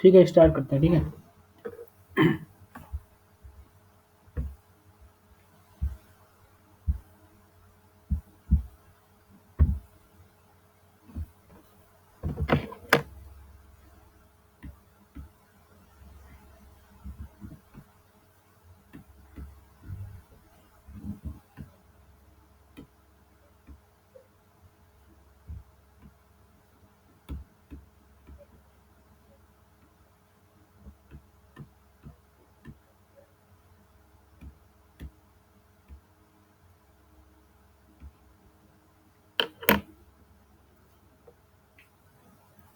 ठीक है, स्टार्ट करते हैं। ठीक है,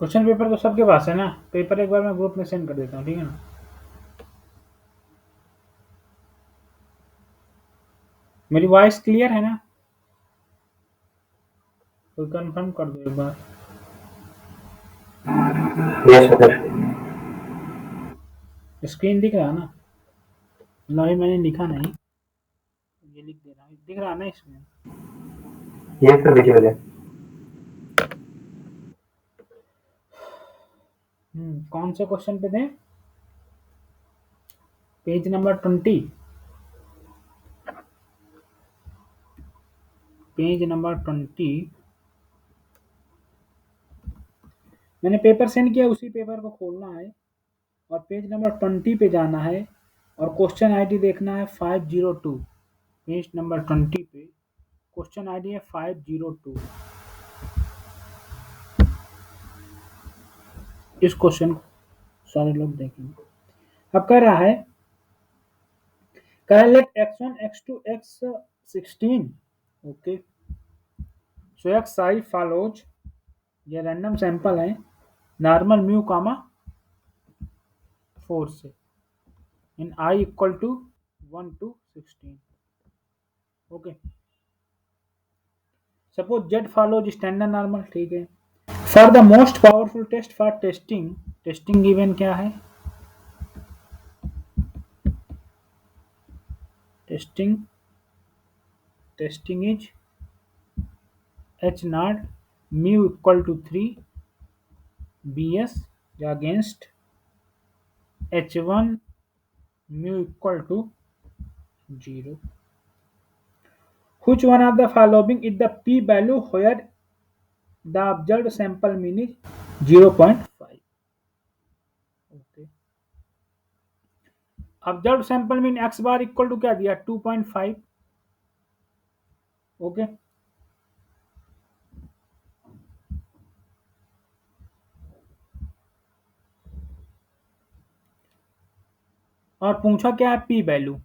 क्वेश्चन पेपर तो सबके पास है ना। पेपर एक बार मैं ग्रुप में सेंड कर देता हूँ, ठीक है ना। मेरी वॉइस क्लियर है ना? कोई कंफर्म कर दो एक बार। Yes sir. स्क्रीन दिख रहा है ना? नहीं, मैंने लिखा नहीं, ये लिख दे रहा हूँ। दिख रहा है ना इसमें? यस सर, विजुअल है। कौन से क्वेश्चन पे थे? Page number 20। Page number 20। मैंने पेपर सेंड किया, उसी पेपर को खोलना है और पेज नंबर 20 पे जाना है और क्वेश्चन आईडी देखना है 502। पेज नंबर 20 पे क्वेश्चन आईडी है 502। इस क्वेश्चन को सारे लोग देखेंगे। अब कह रहा है let x1 x2 x16 okay, so x i follows, ये रैंडम सैंपल है, नॉर्मल म्यू कामा 4 से इन i equal to 1 to 16। Okay, suppose z follows standard normal, ठीक है। For the most powerful test for testing given क्या है? Testing is h naught mu equal to 3 bs against h1 mu equal to 0। Which one of the following is the p value where the observed sample mean is 0.5? Okay. Observed sample mean x bar equal to क्या दिया? 2.5। Okay, और पूछा क्या है? p value.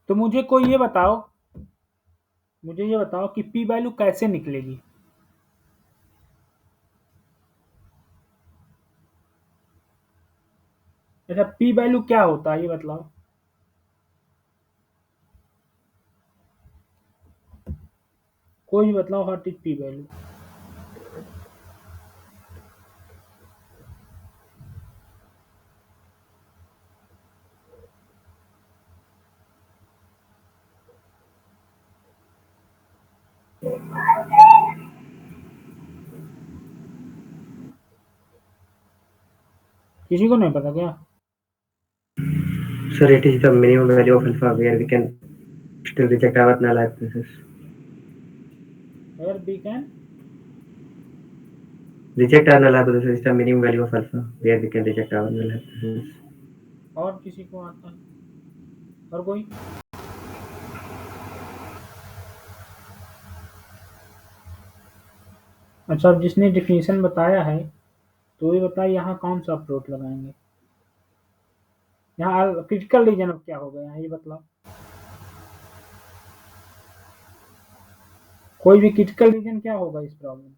तो मुझे ये बताओ कि p वैल्यू कैसे निकलेगी? अच्छा, p वैल्यू क्या होता है ये बतलाओ। कोई भी बतलाओ, व्हाट इज p वैल्यू? किसी को नहीं पता क्या? Sir, it is the minimum value of alpha where we can still reject our null hypothesis. अगर b can Reject our null hypothesis is the minimum value of alpha where we can reject our null hypothesis. और किसी को आता है? और कोई? अच्छा, अब जिसने डिफिनीशन बताया है तो ये बताइए यहाँ कौन सा अप्रोच लगाएंगे? यहाँ क्रिटिकल रीजन अब क्या होगा यहाँ ये बतलाओ। कोई भी क्रिटिकल रीजन क्या होगा इस problem?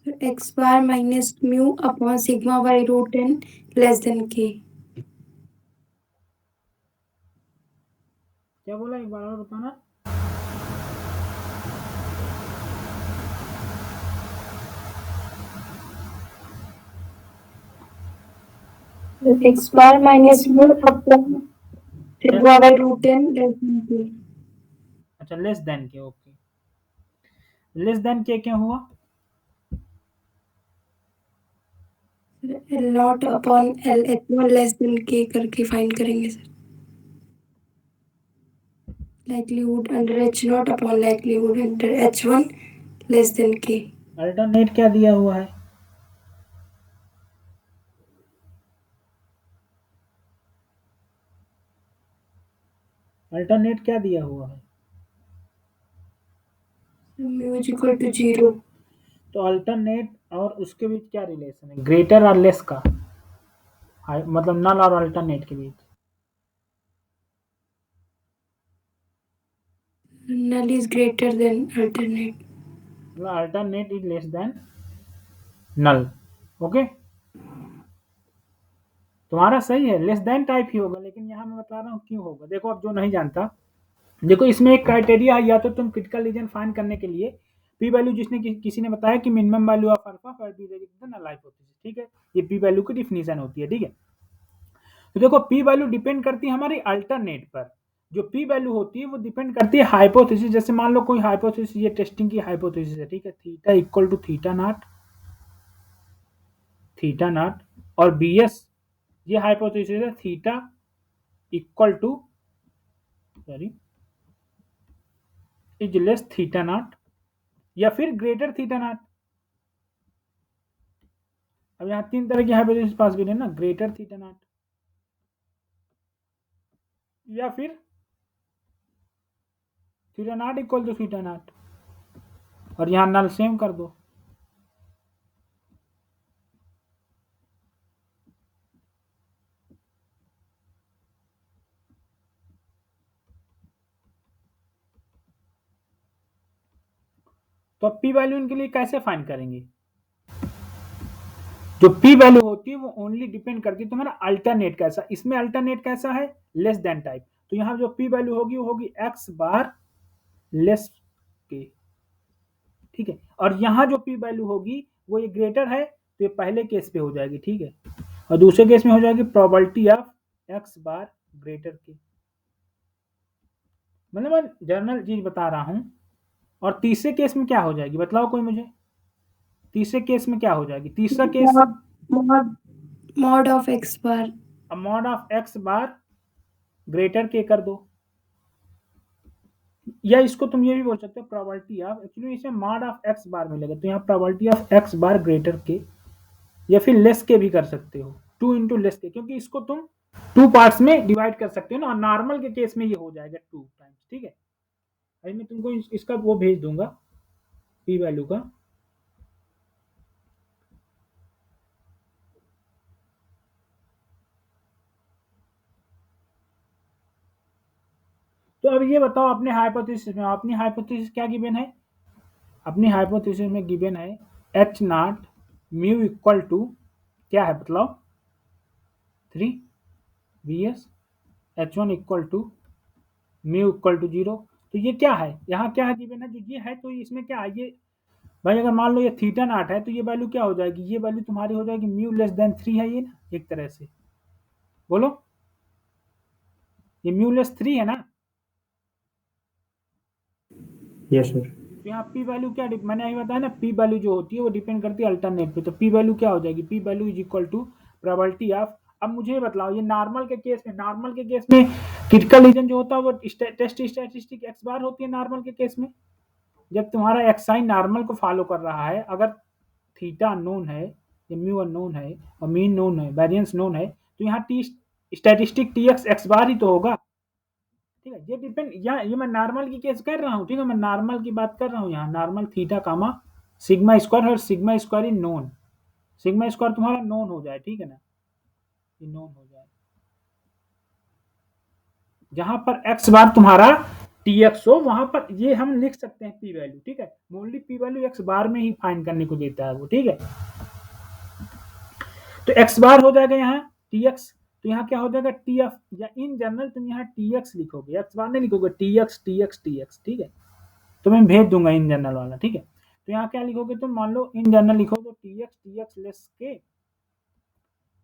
So x bar minus mu upon sigma by root n less than k. क्या बोला, एक बार और बताना। x bar minus mu upon sigma by root 10 less than k. अच्छा less than k, okay. Less than k क्या हुआ? L naught upon L H1 less than k करके find करेंगे sir. Likelihood under H0 upon likelihood under H1 less than k. Alternate क्या दिया हुआ है? Alternate क्या दिया हुआ है? Mu is equal to 0। तो अल्टरनेट और उसके बीच क्या रिलेशन है? ग्रेटर और लेस का, मतलब नल और अल्टरनेट के बीच। Null is greater than alternate. मतलब alternate is less than null, okay. तुम्हारा सही है, लेस देन टाइप ही होगा, लेकिन यहाँ मैं बता रहा हूँ क्यों होगा। देखो अब जो नहीं जानता, देखो इसमें एक क्राइटेरिया है, या तो तुम क्रिटिकल रीजन फाइंड करने के लिए पी वैल्यू, जिसने किसी ने बताया कि minimum value of alpha for B greater than null hypothesis, ठीक है। ये पी वैल्यू की डिफिनीशन होती है, ठीक है। तो देखो पी वैल्यू डिपेंड करती है हमारी अल्टरनेट पर। जो पी वैल्यू होती है वो डिपेंड करती है हाइपोथेसिस। जैसे मान लो कोई हाइपोथेसिस, ये टेस्टिंग की हाइपोथेसिस है, ठीक है, theta equal to theta naught और बी एस, ये हाइपोथेसिस है theta equal to sorry is less theta naught या फिर ग्रेटर थीटा नॉट। अब यहाँ तीन तरह की हाइपोथेसिस पॉसिबल है ना, ग्रेटर थीटा नॉट या फिर theta naught equal to theta naught, और यहाँ नल सेम कर दो। तो अब पी वैल्यू इनके लिए कैसे फाइंड करेंगे? जो पी वैल्यू होती है वो ओनली डिपेंड करती है तुम्हारा अल्टरनेट कैसा। इसमें अल्टरनेट कैसा है? Less than type. तो यहाँ जो पी वैल्यू होगी वो होगी एक्स बार लेस के, ठीक है। और यहाँ जो पी वैल्यू होगी वो ये ग्रेटर है, तो ये पहले केस पे हो जाएगी, ठीक है। और दूसरे केस में हो जाएगी probability of x bar greater के। मतलब मैं जनरल चीज बता रहा हूं। और तीसरे केस में क्या हो जाएगी बताओ कोई मुझे? तीसरे केस में क्या हो जाएगी? तीसरा case mod of x bar, mod of x bar greater के कर दो, या इसको तुम ये भी बोल सकते हो प्रोबेबिलिटी ऑफ, एक्चुअली इसमें मॉड ऑफ एक्स बार मिलेगा, तो यहाँ probability of x bar greater के, या फिर लेस के भी कर सकते हो, 2 इंटू लेस के, क्योंकि इसको तुम 2 पार्ट्स में डिवाइड कर सकते हो ना। और नॉर्मल के केस में ये हो जाएगा 2 टाइम्स, ठीक है। अभी मैं तुमको इसका वो भेज दूंगा पी वैल्यू का। तो अब ये बताओ अपने हाइपोथेसिस में, अपनी हाइपोथेसिस क्या गिवन है? अपनी हाइपोथेसिस में गिवन है H naught mu equal to क्या है बताओ? 3 B S H1 equal to mu equal to 0। तो ये क्या है? यहाँ क्या है गिवन है? जो ये है तो इसमें क्या है ये भाई? अगर मान लो ये थीटा नॉट है तो ये वैल्यू क्या हो जाएगी? ये वैल्यू तुम्हारी हो जाएगी म्यू लेस देन 3 है ये ना, एक तरह से बोलो। ये म्यू लेस 3 है ना। Yes sir. तो यहाँ पी वैल्यू क्या, मैंने अभी बताया ना, पी वैल्यू जो होती है वो डिपेंड करती है अल्टरनेट पे। तो पी वैल्यू क्या हो जाएगी? P value is equal to probability of. अब मुझे बताओ ये नॉर्मल के केस में, नॉर्मल के केस में क्रिटिकल रीजन जो होता है वो टेस्ट स्टैटिस्टिक एक्स बार होती है नॉर्मल के केस में। जब तुम्हारा एक्साइन नॉर्मल को फॉलो कर रहा है, अगर थीटा अननोन है या म्यू अननोन है और मीन नोन है, वेरिएंस नोन है, तो यहाँ t statistic t x x bar ही तो होगा, ठीक है। ये डिपेंड, ये मैं नॉर्मल की केस कर रहा हूँ, ठीक है, मैं नॉर्मल की बात कर रहा हूँ। यहाँ नॉर्मल थीटा कामा सिग्मा स्क्वायर, और सिग्मा स्क्वायर इन नोन, सिग्मा स्क्वायर तुम्हारा नोन हो जाए, ठीक है ना, ये नोन हो जाए। जहां पर एक्स बार तुम्हारा टी एक्स हो वहां पर ये हम लिख सकते हैं पी वैल्यू, ठीक है। मोनली पी वैल्यू एक्स बार में ही फाइंड करने को देता है वो, ठीक है। तो एक्स बार हो जाएगा यहाँ टी एक्स, तो यहाँ क्या हो जाएगा टी एफ, या इन जनरल तुम यहाँ टी एक्स लिखोगे, एक्स बार नहीं लिखोगे, T x T x T x, ठीक है। तो मैं भेज दूंगा इन जनरल वाला, ठीक है। तो यहाँ क्या लिखोगे तुम? मान लो इन जनरल लिखो तो टी एक्स लेस के,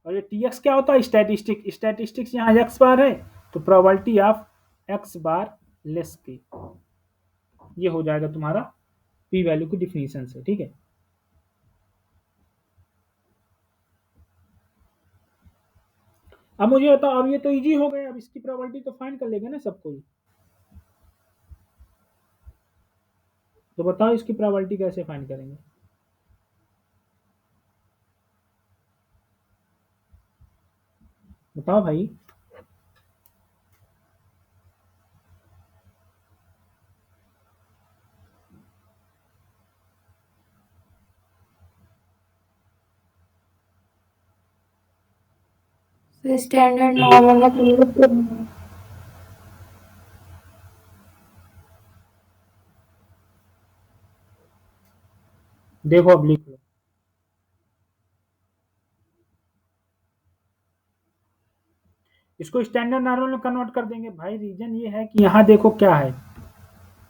और ये टी एक्स क्या होता है? स्टैटिस्टिक, स्टैटिस्टिक्स यहाँ एक्स बार है, तो probability of x bar less के, ये हो जाएगा तुम्हारा पी वैल्यू की डिफिनीशन से। ठीक है, अब मुझे बताओ, अब ये तो इजी हो गया, अब इसकी प्रोबेबिलिटी तो फाइंड कर लेंगे ना सब कोई, तो बताओ इसकी प्रोबेबिलिटी कैसे फाइंड करेंगे? बताओ भाई। तो स्टैंडर्ड नॉर्मल का प्रयोग करना है। देखो अब लिख लो, इसको स्टैंडर्ड नॉर्मल में कन्वर्ट कर देंगे भाई। रीजन ये है कि यहाँ देखो क्या है,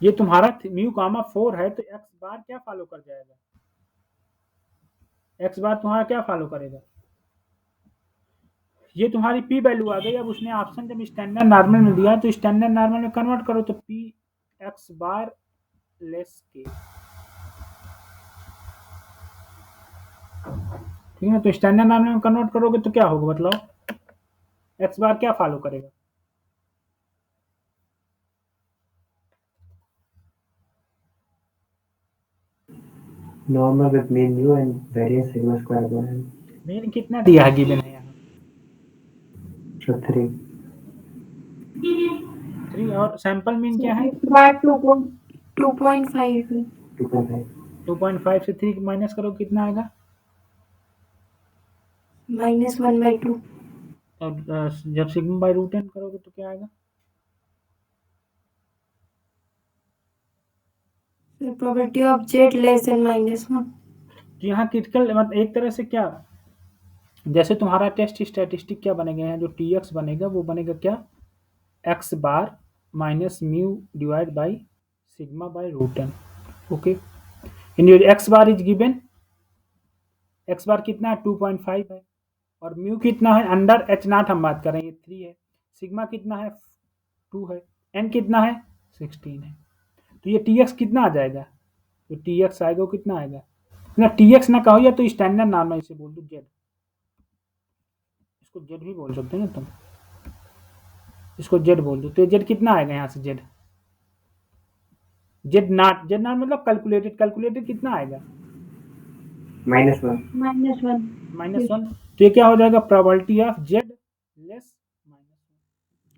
ये तुम्हारा म्यू गामा 4 है, तो एक्स बार क्या फॉलो कर जाएगा, एक्स बार तुम्हारा क्या फॉलो करेगा, ये तुम्हारी पी वैल्यू आ गई। अब उसने ऑप्शन जब स्टैंडर्ड नॉर्मल में दिया तो स्टैंडर्ड नॉर्मल में कन्वर्ट करो, तो पी एक्स बार लेस के, ठीक है। तो स्टैंडर्ड नॉर्मल में कन्वर्ट करोगे तो क्या होगा, मतलब एक्स बार क्या फॉलो करेगा, Normal with mean mu and variance sigma square bar n. Mean कितना दिया है गिवन है यहाँ, So 3. 3, और सैंपल मीन क्या है, बार 2.5 है। 2.5. 2.5 से 3 माइनस करो कितना आएगा, -1/2। और जब सिग्मा बाई रूट एन करोगे तो क्या आएगा, probability of z less than -1। तो यहाँ क्रिटिकल मतलब एक तरह से क्या, जैसे तुम्हारा टेस्ट स्टैटिस्टिक क्या बनेगा, यहाँ जो टी एक्स बनेगा वो बनेगा क्या, x bar minus mu divide by sigma by root n. Okay, in your x bar is given, x bar कितना है 2.5 है, और म्यू कितना है अंडर एच नॉट हम बात कर रहे हैं, ये 3 है, सिग्मा कितना है 2 है, एन कितना है 16 है, तो ये टी एक्स कितना आ जाएगा, तो टी एक्स आएगा वो कितना आएगा ना, टी एक्स ना कहो या तो स्टैंडर्ड नॉर्मल इसे बोल दो जेड, इसको जेड भी बोल सकते हो ना तुम, इसको जेड बोल दो, तो जेड कितना आएगा यहाँ से, Z Z not, Z not मतलब कैलकुलेटेड, कैलकुलेटेड कितना आएगा -1. -1 -1, तो ये क्या हो जाएगा, probability of Z less -1,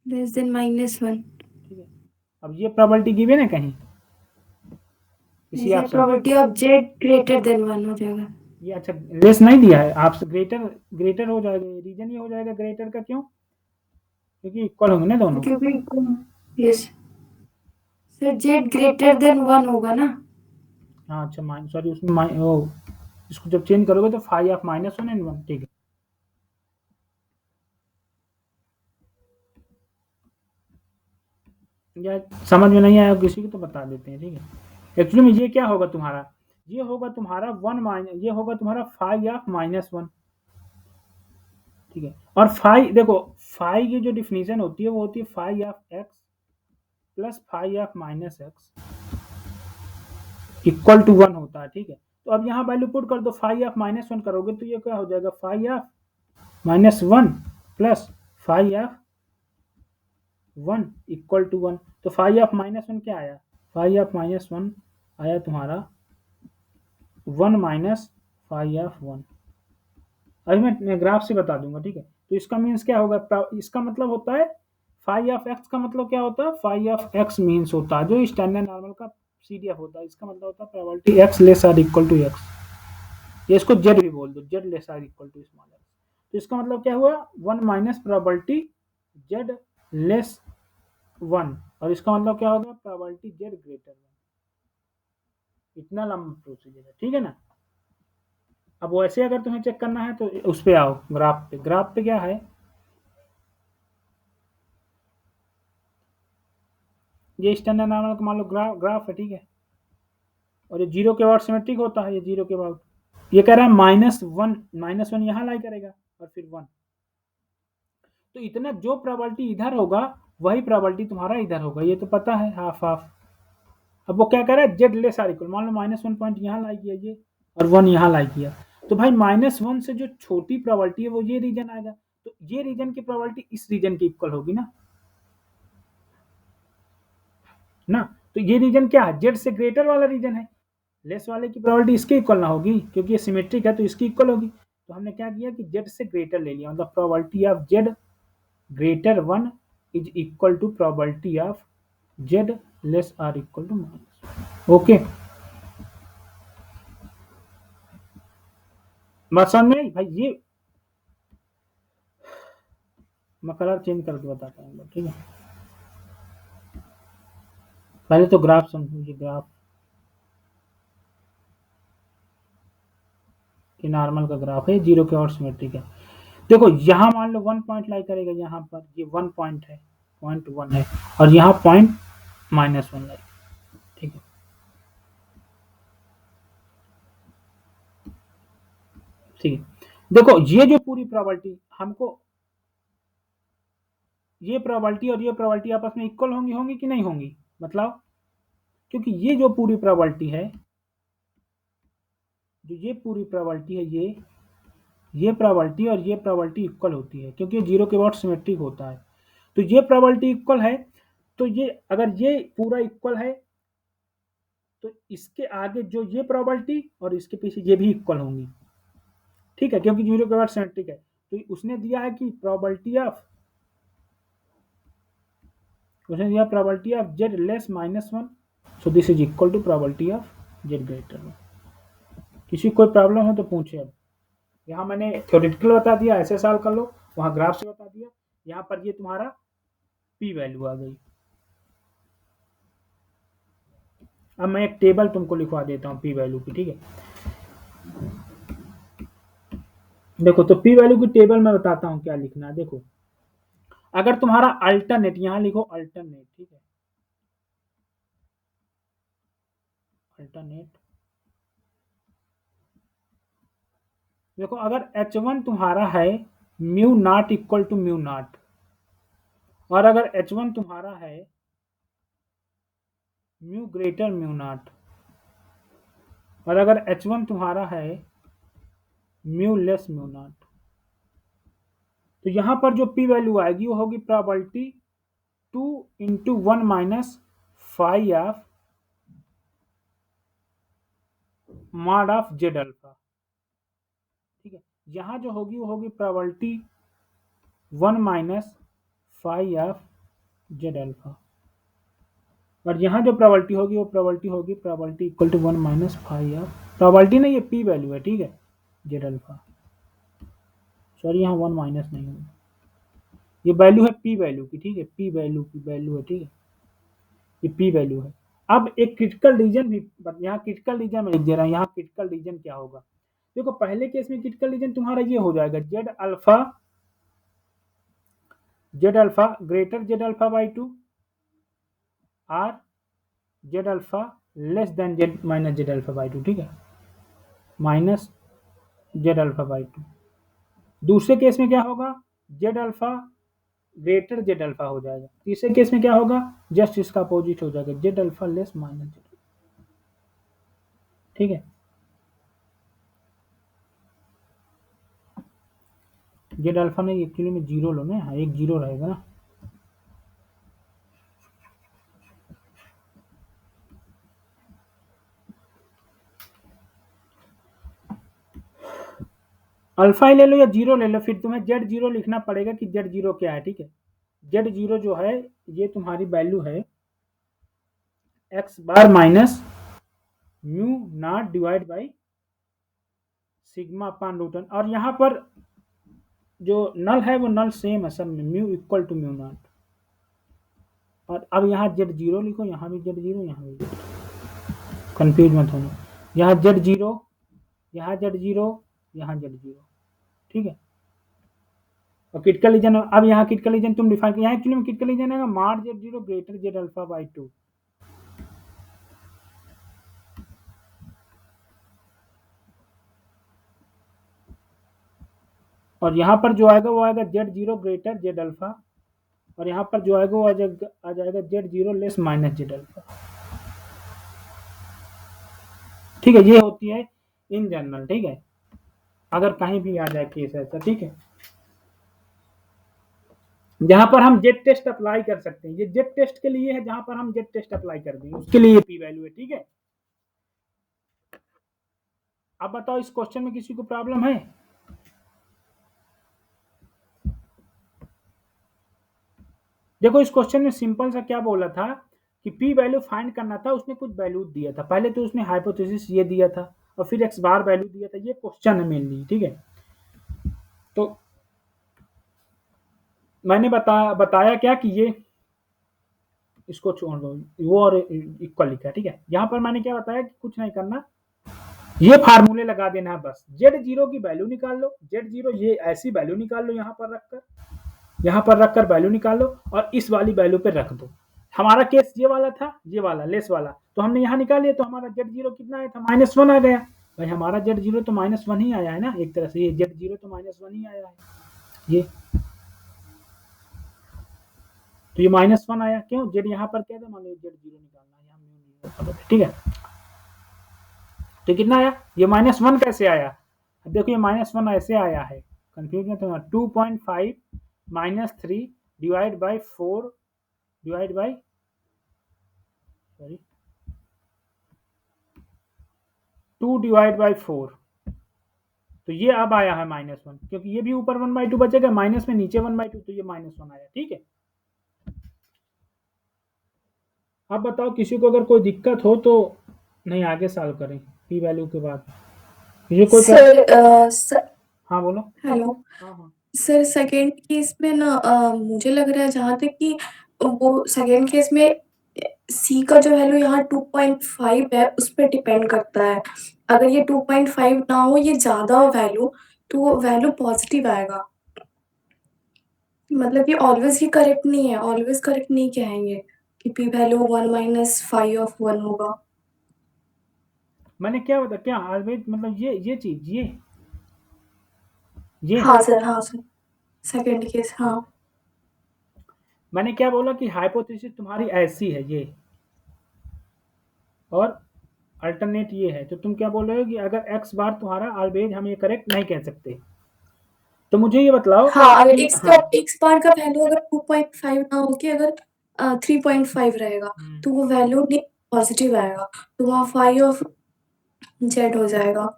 less than -1। ठीक है। अब ये प्रोबेबिलिटी गिवन है कहीं इसी इसे option, probability of z greater than 1 हो जाएगा। ये अच्छा लेस नहीं दिया है आपसे, ग्रेटर ग्रेटर हो जाएगा, रीजन ये हो जाएगा ग्रेटर का, क्यों, क्योंकि इक्वल होंगे ना दोनों, क्योंकि yes sir z greater than 1 होगा ना। हाँ अच्छा सॉरी उसमें ओ, इसको जब चेंज करोगे तो फाइव ऑफ -1 एंड 1, ठीक है। या समझ में नहीं आया किसी को तो बता देते हैं, ठीक है। एक्चुअली में ये क्या होगा तुम्हारा, ये होगा तुम्हारा 1 माइनस, ये होगा तुम्हारा फाइव ऑफ -1, ठीक है। और फाइव देखो, फाइव की जो डिफिनीशन होती है वो होती है phi of x plus phi of -x equal to 1 होता है, ठीक है। तो अब यहाँ वैल्यू पुट कर दो, फाइव ऑफ -1 करोगे तो ये क्या हो जाएगा, phi of -1 plus phi of 1 equal to 1, तो फाइव ऑफ -1 क्या आया, फाइव ऑफ -1 आया तुम्हारा 1 माइनस फाइव ऑफ 1, अभी मैं ग्राफ से बता दूंगा, ठीक है। तो इसका मीन्स क्या होगा, इसका मतलब होता है फाइव ऑफ एक्स का मतलब क्या होता है, फाइव ऑफ एक्स मीन्स होता है जो स्टैंडर्ड नॉर्मल का सीडीएफ होता है, इसका मतलब होता है probability x less or equal to x, ये इसको जेड भी बोल दो, Z less or equal to small x, तो इसका मतलब क्या हुआ 1 माइनस प्रोबेबिलिटी जेड लेस 1, और इसका मतलब क्या होगा प्रोबेबिलिटी जेड ग्रेटर 1, इतना लंबा प्रोसीजर है, ठीक है ना। अब वैसे अगर तुम्हें चेक करना है तो उस पे आओ, ग्राफ पे, ग्राफ पे क्या है, ये स्टैंडर्ड नॉर्मल का मान लो ग्राफ है, ठीक है, और ये जीरो के बाद सिमेट्रिक होता है, ये जीरो के बाद ये कह रहा है -1 यहाँ लाई करेगा और फिर 1, तो इतना जो प्रोबेबिलिटी इधर होगा वही प्रोबेबिलिटी तुम्हारा इधर होगा, ये तो पता है, हाफ हाफ। अब वो क्या कह रहा है, जेड लेस आर इक्वल, मान लो -1 पॉइंट यहाँ लाई किया ये और 1 यहाँ लाई किया, तो भाई -1 से जो छोटी प्रोबेबिलिटी है वो ये रीजन आएगा, तो ये रीजन की प्रोबेबिलिटी इस रीजन की इक्वल होगी ना। तो ये रीजन क्या है, जेड से ग्रेटर वाला रीजन है, लेस वाले की प्रोबेबिलिटी इसके इक्वल ना होगी क्योंकि ये सिमेट्रिक है तो इसकी इक्वल होगी। तो हमने क्या किया कि जेड से ग्रेटर ले लिया, मतलब probability of Z greater 1 is equal to probability of Z less or equal to -1। Okay, बात समझ में आई भाई। ये मैं कलर चेंज करके बताता हूँ, ठीक है। पहले तो ग्राफ समझिए, ग्राफ ये नॉर्मल का ग्राफ है, जीरो के और सिमेट्रिक है। देखो यहाँ मान लो 1 पॉइंट लाई करेगा, यहाँ पर ये 1 पॉइंट है, पॉइंट 1 है, और यहाँ पॉइंट -1 लाई, ठीक है। ठीक है, देखो ये जो पूरी प्रोबेबिलिटी हमको, ये प्रोबेबिलिटी और ये प्रोबेबिलिटी आपस में इक्वल होंगी कि नहीं होंगी, मतलब क्योंकि ये जो पूरी प्रोबेबिलिटी है, जो ये पूरी प्रोबेबिलिटी है, ये प्रोबेबिलिटी और ये प्रोबेबिलिटी इक्वल होती है क्योंकि जीरो के बाद सिमेट्रिक होता है। तो ये प्रोबेबिलिटी इक्वल है, तो ये अगर ये पूरा इक्वल है तो इसके आगे जो ये प्रोबेबिलिटी और इसके पीछे ये भी इक्वल होंगी, ठीक है, क्योंकि जीरो के बाद सिमेट्रिक है। तो उसने दिया है कि प्रोबेबिलिटी ऑफ, उसने दिया probability of Z less -1, so this is equal to probability of Z greater 1। किसी कोई प्रॉब्लम हो तो पूछे। अब यहाँ मैंने थ्योरेटिकल बता दिया, ऐसे सॉल्व कर लो, वहाँ ग्राफ से बता दिया, यहाँ पर ये तुम्हारा पी वैल्यू आ गई। अब मैं एक टेबल तुमको लिखवा देता हूँ पी वैल्यू की, ठीक है। देखो तो पी वैल्यू की टेबल में बताता हूँ क्या लिखना है। देखो अगर तुम्हारा अल्टरनेट, यहाँ लिखो अल्टरनेट, ठीक है, अल्टरनेट। देखो अगर H1 तुम्हारा है mu not equal to mu naught, और अगर H1 तुम्हारा है म्यू ग्रेटर म्यू नॉट, और अगर H1 तुम्हारा है म्यू लेस म्यू नॉट, तो यहाँ पर जो पी वैल्यू आएगी वो होगी probability 2 into 1 minus phi of mod of Z alpha, ठीक है। यहाँ जो होगी वो होगी probability 1 minus phi of Z alpha, और यहाँ जो प्रोबेबिलिटी होगी वो प्रोबेबिलिटी होगी probability equal to 1 minus phi of, probability नहीं, ये पी वैल्यू है, ठीक है, जेड अल्फा। सॉरी यहाँ 1 माइनस नहीं होगा, ये वैल्यू है पी वैल्यू की, ठीक है, पी वैल्यू की वैल्यू है, ठीक है, ये पी वैल्यू है। अब एक क्रिटिकल रीजन भी, यहाँ क्रिटिकल रीजन में लिख दे रहा हूँ, यहाँ क्रिटिकल रीजन क्या होगा। देखो पहले केस में क्रिटिकल रीजन तुम्हारा ये हो जाएगा Z alpha greater Z alpha by 2 और Z alpha less than Z minus Z alpha by 2, ठीक है, माइनस जेड अल्फा बाई 2। दूसरे केस में क्या होगा, Z alpha greater Z alpha हो जाएगा। तीसरे केस में क्या होगा, जस्ट इसका अपोजिट हो जाएगा, Z alpha less minus Z, ठीक है। जेड अल्फा नहीं, एक्चुअली में जीरो लो ना, एक जीरो रहेगा ना। अल्फा ही ले लो या जीरो ले लो, फिर तुम्हें जेड जीरो लिखना पड़ेगा कि जेड जीरो क्या है, ठीक है। जेड जीरो जो है ये तुम्हारी वैल्यू है x bar minus mu naught divide by sigma upon root one, और यहाँ पर जो नल है वो नल सेम है सब में, mu equal to mu naught. और अब यहाँ जेड जीरो लिखो, यहाँ भी जेड जीरो, यहाँ भी जेड, कंफ्यूज मत होना, यहाँ जेड जीरो, यहाँ जेड जीरो, यहाँ जेड जीरो, ठीक है। और क्रिटिकल रीजन, अब यहाँ क्रिटिकल रीजन तुम डिफाइन कर, यहाँ एक्चुअली में क्रिटिकल रीजन है मार Z zero greater Z alpha by 2। और यहाँ पर जो आएगा वो आएगा Z0 ग्रेटर Z अल्फा, और यहाँ पर जो आएगा वो आ जाएगा Z0 less minus Z alpha. ठीक है, ये होती है इन जनरल। ठीक है, अगर कहीं भी आ जाए केस ऐसा। ठीक है, जहां पर हम जेड टेस्ट अप्लाई कर सकते हैं, ये जेड टेस्ट के लिए है, जहां पर हम जेड टेस्ट अप्लाई कर देंगे उसके लिए ये पी वैल्यू है। ठीक है, अब बताओ इस क्वेश्चन में किसी को प्रॉब्लम है? देखो इस क्वेश्चन में सिंपल सा क्या बोला था कि पी वैल्यू फाइंड करना था, उसने कुछ वैल्यू दिया था। पहले तो उसने हाइपोथेसिस ये दिया था और फिर एक्स बार वैल्यू दिया था। ये क्वेश्चन है मेनली। ठीक है, तो मैंने बताया क्या कि ये इसको छोड़ दो, वो और इक्वल लिखा है। ठीक है, यहाँ पर मैंने क्या बताया कि कुछ नहीं करना, ये फार्मूले लगा देना है बस। Z0 की वैल्यू निकाल लो, Z0 ये ऐसी वैल्यू निकाल लो, यहाँ पर रखकर वैल्यू निकाल लो और इस वाली वैल्यू पे रख दो। हमारा केस ये वाला था, ये वाला लेस वाला, तो हमने यहाँ निकाल लिया, तो हमारा Z0 कितना आया था? -1 आ गया। भाई हमारा Z0 तो -1 ही आया है ना, एक तरह से ये Z0 तो -1 ही आया है। ये तो ये -1 आया, क्यों? Z यहाँ पर क्या था, मान लो Z0 निकालना है यहाँ। ठीक है, तो कितना आया? ये -1 कैसे आया? अब देखो ये -1 ऐसे आया है, कंफ्यूज मत होना। 2.5 -3 divide by 4 divide by 2 divide by 4, तो ये अब आया है -1, क्योंकि ये भी ऊपर 1/2 बचेगा, माइनस में नीचे 1/2, तो ये -1 आया। ठीक है, अब बताओ किसी को अगर कोई दिक्कत हो तो नहीं आगे सॉल्व करें पी वैल्यू के बाद। ये कोई सर हाँ बोलो। हेलो हाँ सर, सेकेंड केस में ना मुझे लग रहा है जहाँ तक कि वो सेकेंड केस में सी का जो वैल्यू यहाँ 2.5 है उस पर डिपेंड करता है। अगर ये 2.5 ना हो, ये ज्यादा वैल्यू, तो वो वैल्यू पॉजिटिव आएगा। मतलब ये ऑलवेज ही करेक्ट नहीं है, ऑलवेज करेक्ट नहीं कहेंगे कि पी वैल्यू 1 - phi of 1 होगा। मैंने क्या बता, क्या ऑलवेज मतलब ये चीज ये हाँ सर, सेकेंड केस। हाँ मैंने क्या बोला कि हाइपोथेसिस तुम्हारी ऐसी है ये, और अल्टरनेट ये है, तो तुम क्या बोल रहे हो कि अगर एक्स बार तुम्हारा ऑलवेज हम ये करेक्ट नहीं कह सकते। तो मुझे ये बतलाओ हाँ, अगर कि एक्स बार का वैल्यू अगर 2.5 ना होके अगर 3.5 रहेगा, तो वो वैल्यू पॉजिटिव आएगा, तो वहाँ phi of z हो जाएगा।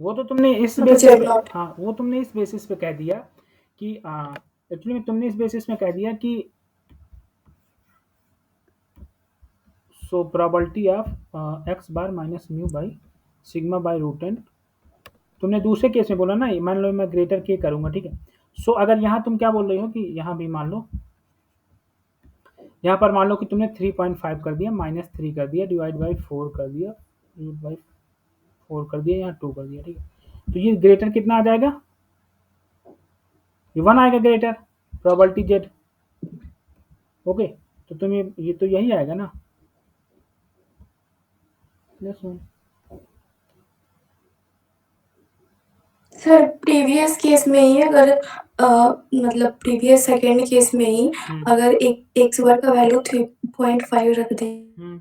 वो तो तुमने इस मतलब बेसिस पे, Z0। हाँ वो तुमने इस बेसिस पे कह दिया कि एक्चुअली तुमने इस बेसिस में कह दिया कि so probability of x bar minus mu by sigma by root n. तुमने दूसरे केस में बोला ना, मान लो मैं ग्रेटर के करूंगा। ठीक है, सो अगर यहाँ तुम क्या बोल रही हो कि यहाँ भी मान लो, यहाँ पर मान लो कि तुमने 3.5 कर दिया, -3 कर दिया, डिवाइड बाई 4 कर दिया, रूट बाई 4 कर दिया, यहाँ 2 कर दिया। ठीक है, तो ये ग्रेटर कितना आ जाएगा? ये 1 आएगा ग्रेटर, प्रोबेबिलिटी जेड। ओके, तो तुम ये तो यही आएगा ना, +1। सर प्रीवियस केस में ही अगर मतलब प्रीवियस सेकेंड केस में ही अगर एक एक्स बार का वैल्यू 3.5 रख दें,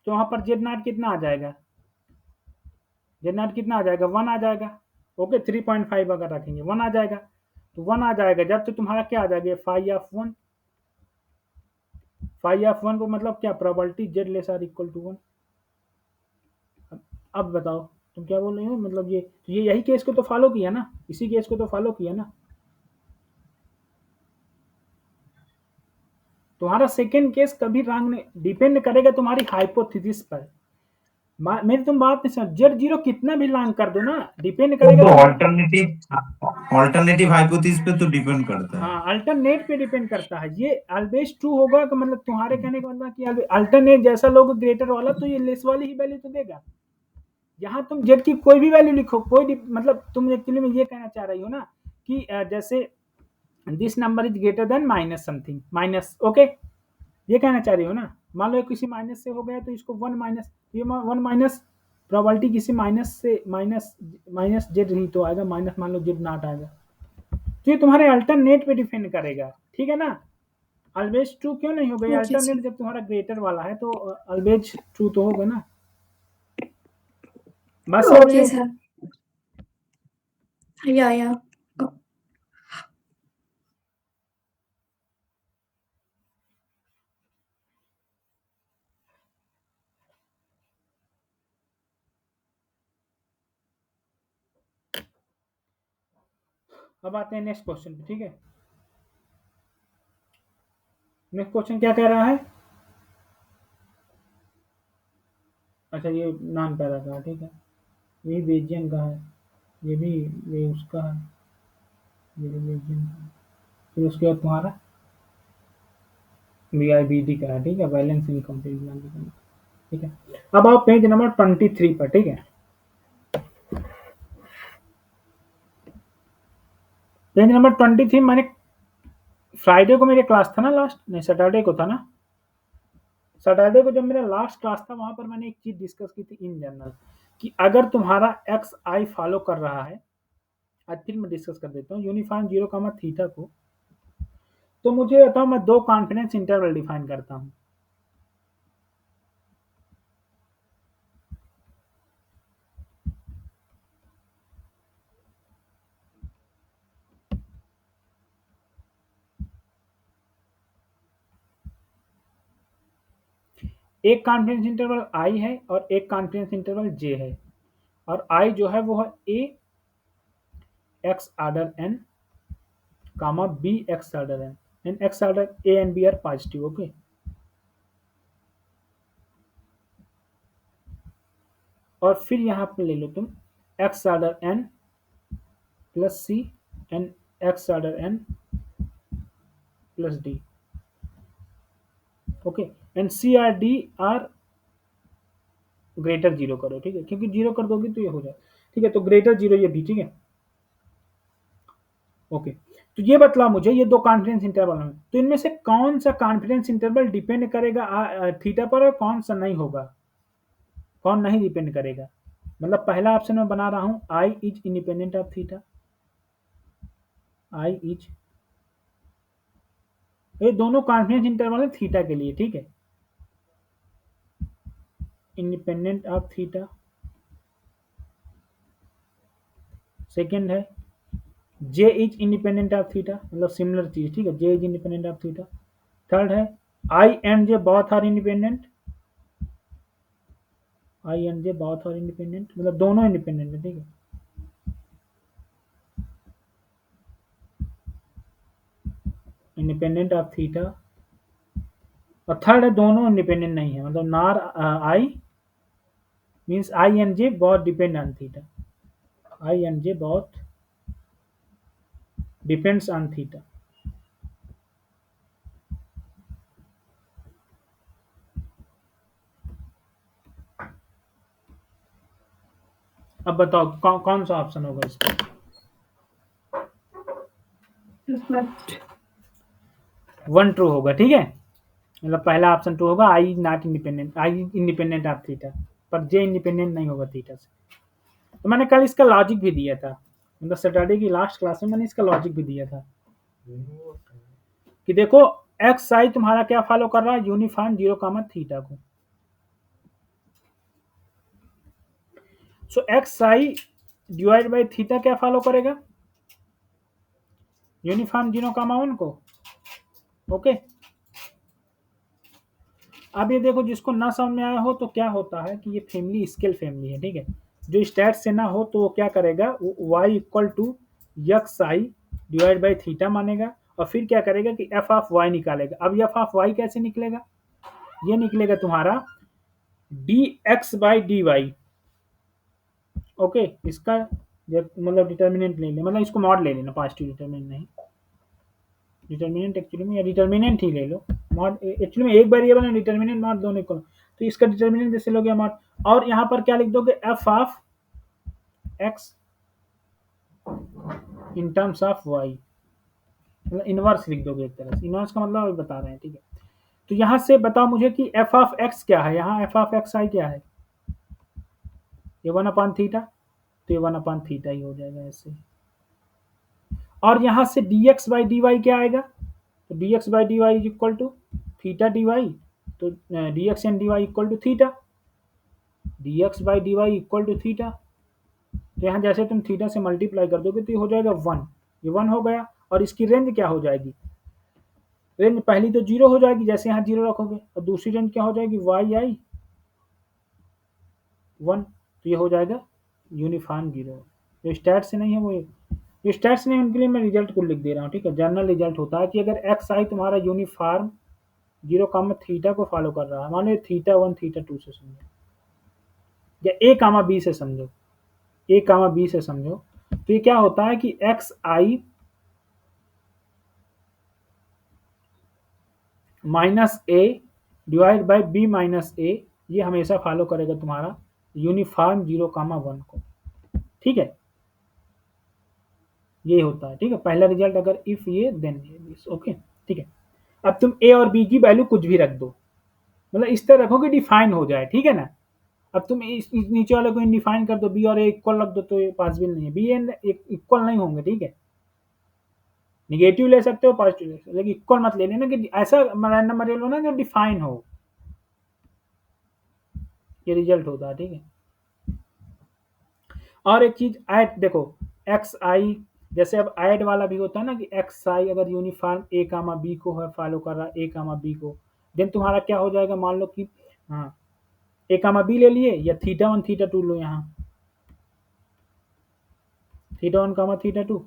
तो वहां पर जेड नॉट कितना आ जाएगा? जेड नॉट कितना आ जाएगा? 1 आ जाएगा। ओके, 3.5 अगर रखेंगे 1 आ जाएगा, तो 1 आ जाएगा जब तो तुम्हारा क्या आ जाएगा? Phi of 1। फाई ऑफ 1 को मतलब क्या? Probability Z less or equal to 1। अब बताओ तुम क्या बोल रहे हो? मतलब ये यही केस को तो फॉलो किया ना, इसी केस को तो फॉलो किया ना। तुम्हारा सेकेंड केस कभी रॉन्ग नहीं, डिपेंड करेगा तुम्हारी हाइपोथेसिस पर। मेरी तुम बात नहीं समझ, Z0 कितना भी लॉन्ग कर दो ना, डिपेंड करेगा तो ऑल्टरनेटिव हाइपोथेसिस पे तो डिपेंड करता है। हाँ, अल्टरनेट पे डिपेंड करता है। ये ऑलवेज ट्रू होगा कि मतलब तुम्हारे कहने का मतलब कि अल्टरनेट जैसा लोगे ग्रेटर वाला, तो ये लेस वाली ही वैल्यू तो देगा। यहाँ तुम जेड की कोई भी वैल्यू लिखो, मतलब तुम एक्चुअली में ये कहना चाह रही हो ना कि जैसे this number is greater then minus something minus. Okay, ये कहना चाह रही हो ना। मान लो किसी माइनस से हो गया तो इसको 1 माइनस, ये 1 माइनस प्रोबेबिलिटी किसी माइनस से माइनस जेड ही तो आएगा, माइनस मान लो जेड नॉट आएगा, तो ये तुम्हारे अल्टरनेट पे डिपेंड करेगा, ठीक है ना। ऑलवेज ट्रू क्यों नहीं होगा, ये ओके अल्टरनेट सर। जब तुम्हारा ग्रेटर वाला है तो ऑलवेज ट्रू तो होगा ना। बात समझ रहे ओके हो? सर। या अब आते हैं नेक्स्ट क्वेश्चन पे, ठीक है। नेक्स्ट क्वेश्चन क्या कह रहा है, अच्छा ये नॉन पैरा का, ठीक है, ये बेजियन का है, ये भी ये उसका है, ये भी बेजियन का है। फिर उसके बाद तुम्हारा BIBD का है, ठीक है, बैलेंस इनकम्प्लीट, ठीक है। अब आओ पेज नंबर 23 पर, ठीक है। पेज नंबर 23 मैंने फ्राइडे को मेरे क्लास था ना, लास्ट नहीं सैटरडे को था ना, सैटरडे को जब मेरा लास्ट क्लास था वहां पर मैंने एक चीज डिस्कस की थी इन जनरल, कि अगर तुम्हारा एक्स आई फॉलो कर रहा है, आज फिर मैं डिस्कस कर देता हूँ यूनिफॉर्म 0, थीटा को, तो मुझे बताओ मैं दो कॉन्फिडेंस इंटरवल डिफाइन करता हूँ। एक कॉन्फिडेंस इंटरवल आई है और एक कॉन्फिडेंस इंटरवल जे है, और आई जो है वो है a x order n comma b x order n, and x order a and b are positive, okay. और फिर यहाँ पे ले लो तुम x order n plus c and x order n plus d, okay, and c are d are greater zero करो, ठीक है, क्योंकि जीरो कर दोगे तो ये हो जाए, ठीक है, तो ग्रेटर जीरो ये भी, ठीक है, ओके। तो ये बतला मुझे ये दो कॉन्फिडेंस इंटरवल में, तो इनमें से कौन सा कॉन्फिडेंस इंटरवल डिपेंड करेगा थीटा पर और कौन सा नहीं होगा, कौन नहीं डिपेंड करेगा। मतलब पहला ऑप्शन मैं बना रहा हूं I is independent of theta, I is, ये दोनों कॉन्फिडेंस इंटरवल है थीटा के लिए, ठीक है, इंडिपेंडेंट ऑफ थीटा। सेकंड है J is independent of theta, मतलब सिमिलर चीज, ठीक है, J is independent of theta. Third है I and J both are independent, I and J both are independent, मतलब दोनों इंडिपेंडेंट है, ठीक है, इंडिपेंडेंट ऑफ थीटा। और थर्ड है दोनों इंडिपेंडेंट नहीं है, मतलब nor I means I and J both depend on theta, I and J both depends on theta. अब बताओ कौन सा ऑप्शन होगा इसका, वन ट्रू होगा, ठीक है, मतलब पहला ऑप्शन ट्रू होगा, I not independent, I independent of theta, पर जे इंडिपेंडेंट नहीं होगा थीटा से। तो मैंने कल इसका लॉजिक भी दिया था, मतलब सैटरडे की लास्ट क्लास में मैंने इसका लॉजिक भी दिया था कि देखो एक्स आई तुम्हारा क्या फॉलो कर रहा है, यूनिफॉर्म 0, थीटा को। So x I divide by theta क्या फॉलो करेगा, यूनिफॉर्म 0, 1 को, ओके। अब ये देखो जिसको ना समझ में आया हो तो क्या होता है कि ये फैमिली स्केल फैमिली है, ठीक है, जो स्टैट से ना हो तो वो क्या करेगा, y equal to x I divide by theta मानेगा, और फिर क्या करेगा कि एफ ऑफ वाई निकालेगा। अब एफ ऑफ वाई कैसे निकलेगा, ये निकलेगा तुम्हारा d x by d y, okay. इसका मतलब डिटर्मिनेंट ले लें, मतलब इसको मॉड ले लेना, पॉजिटिव डिटर्मिनेंट नहीं, डिटर्मिनेंट एक्चुअली में, या डिटर्मिनेंट ही ले लो, मॉड एक्चुअली में एक वेरिएबल है, डिटर्मिनेंट मॉड दोनों इक्वल, तो इसका डिटर्मिनेंट जैसे लोगे मॉड, और यहाँ पर क्या लिख दोगे f of x in terms of y, मतलब इनवर्स लिख दोगे एक तरह से, इनवर्स का मतलब अभी बता रहे हैं, ठीक है। तो यहाँ से बताओ मुझे कि एफ ऑफ एक्स क्या है, यहाँ एफ ऑफ एक्स आई क्या है, ये 1/θ, तो ये 1/θ ही हो जाएगा ऐसे। और यहाँ से dx/dy क्या आएगा, तो dx/dy is equal to theta dy, तो dx and dy equal to theta, dx/dy equal to theta. तो यहाँ जैसे तुम थीटा से मल्टीप्लाई कर दोगे तो ये हो जाएगा 1, ये 1 हो गया। और इसकी रेंज क्या हो जाएगी, रेंज पहली तो 0 हो जाएगी जैसे यहाँ 0 रखोगे, और दूसरी रेंज क्या हो जाएगी yi 1, तो ये हो जाएगा यूनिफॉर्म 0। जो स्टैट से नहीं है वो, जो स्टैट्स नहीं उनके लिए मैं रिजल्ट को लिख दे रहा हूँ, ठीक है। जनरल रिजल्ट होता है कि अगर xi तुम्हारा यूनिफॉर्म 0, थीटा को फॉलो कर रहा है, मान लो θ1 θ2 से समझो, या a, b से समझो, a, b से समझो, तो ये क्या होता है कि xi minus a divide by b minus a, ये हमेशा फॉलो करेगा तुम्हारा यूनिफॉर्म 0, 1 को, ठीक है। ये होता है, ठीक है। पहला रिजल्ट अगर इफ ये देन ये, ओके, ठीक है। अब तुम a और b की वैल्यू कुछ भी रख दो, मतलब इस तरह रखो कि डिफाइन हो जाए, ठीक है ना। अब तुम इस नीचे वाले को डिफाइन कर दो, b और a इक्वल रख दो, तो ये पॉसिबल नहीं है, b एंड इक्वल नहीं होंगे, ठीक है। निगेटिव ले सकते हो, पॉजिटिव ले सकते हो, लेकिन इक्वल मत ले लेना कि ऐसा रैंडम वेरिएबल होना जो डिफाइन हो, ये रिजल्ट होता है, ठीक है। और एक चीज ऐड देखो, xi जैसे अब ऐड वाला भी होता है ना कि xi अगर यूनिफॉर्म a, b को है फॉलो कर रहा है, a, b को, देन तुम्हारा क्या हो जाएगा, मान लो कि हाँ a, b ले लिए, या θ1 θ2 लो, यहाँ θ1, θ2,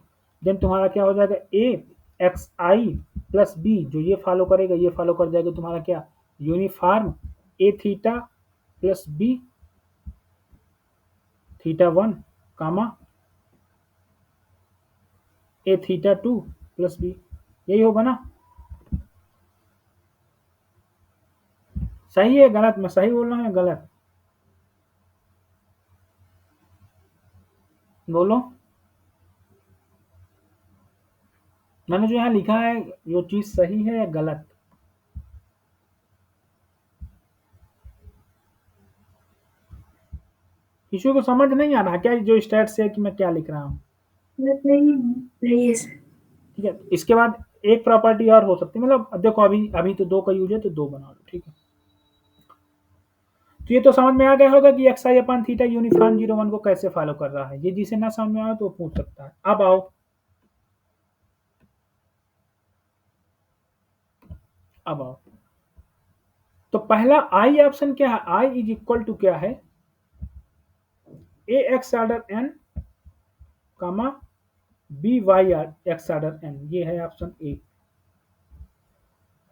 देन तुम्हारा क्या हो जाएगा a xi प्लस b, जो ये फॉलो करेगा ये फॉलो कर जाएगा तुम्हारा क्या, uniform a theta plus b θ1, a θ2 plus b, यही होगा ना। सही है गलत, मैं सही बोल रहा हूँ या गलत, बोलो। मैंने जो यहाँ लिखा है वो चीज सही है या गलत, किसी को समझ नहीं आ रहा क्या जो स्टैट्स है कि मैं क्या लिख रहा हूँ, नहीं है सर। ठीक है। इसके बाद एक प्रॉपर्टी और हो सकती है, मतलब अब देखो अभी तो 2 का यूज है तो 2 बना लो, ठीक है। तो ये तो समझ में आ गया होगा कि xi/θ यूनिफॉर्म 0, 1 को कैसे फॉलो कर रहा है। ये जिसे ना समझ में आए तो वो पूछ सकता है। अब आओ, तो पहला आई ऑप्शन क्या है, आई इज इक्वल टू क्या है, a x order n, b y x order n, ये है ऑप्शन ए।